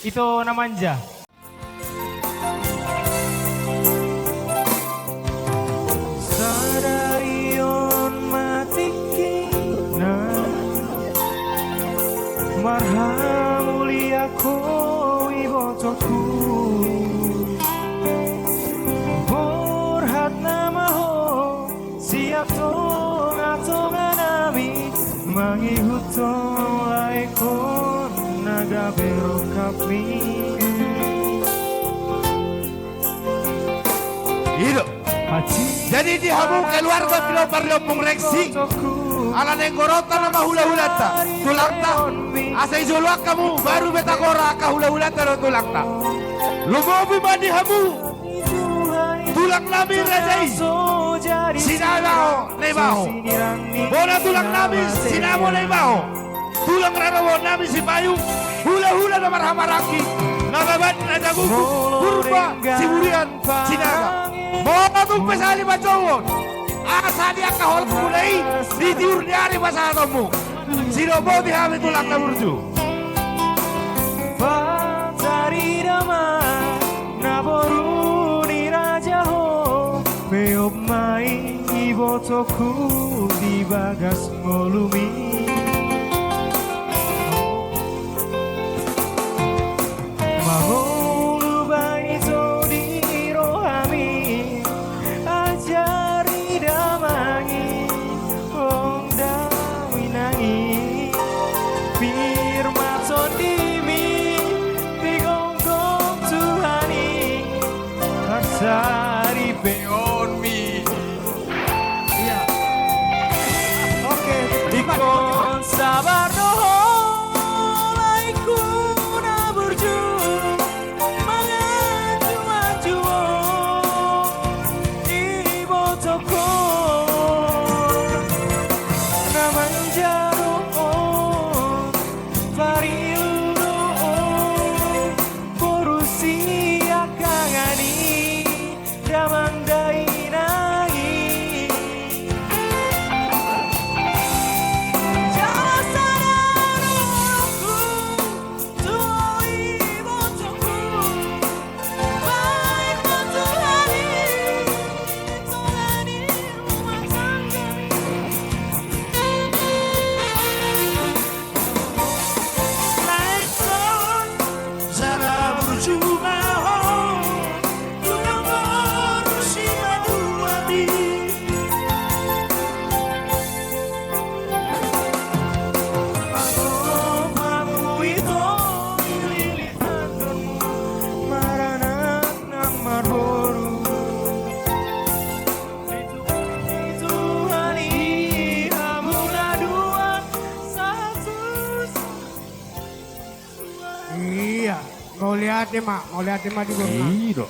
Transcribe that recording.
Itu namanya. Sadarion matiki marha mulia koi botoku borhat namaho siap tonga nami mangihutong laikon naga berok kami. Hidup. Jadi di hamu keluarga pilopar-lopong reksi ala nenggorota nama hula-hulata tulakta asai jolak kamu baru betakora ka hula-hulata do tulakta lumobi mandi hamu tulak nami rajai sinamao nebao bona tulak nami sinamo nebao tulang rarawo nami si payu hula-hula nama ramaraki nagaban raja buku purba siburian sinaga Mona tung pesali macawon, asa dia kahol mulai di tiur di hari masa kamu. Sirobo di hari tulak naburju. Pacari dama naboru ni raja ho, meop mai ibotoku di bagas molumi. Dari beyond me. Iya. Oke, ikon sabar doho laiku naburju mangaju maju ibotoko namanjaro varilu borusi akangani Ramandai nagi Jasadanaku Tuoi bocoku Baik matulani Tolani rumah tanggami Lekson Sana berjumpa Iya, mau lihat ya mak di gua.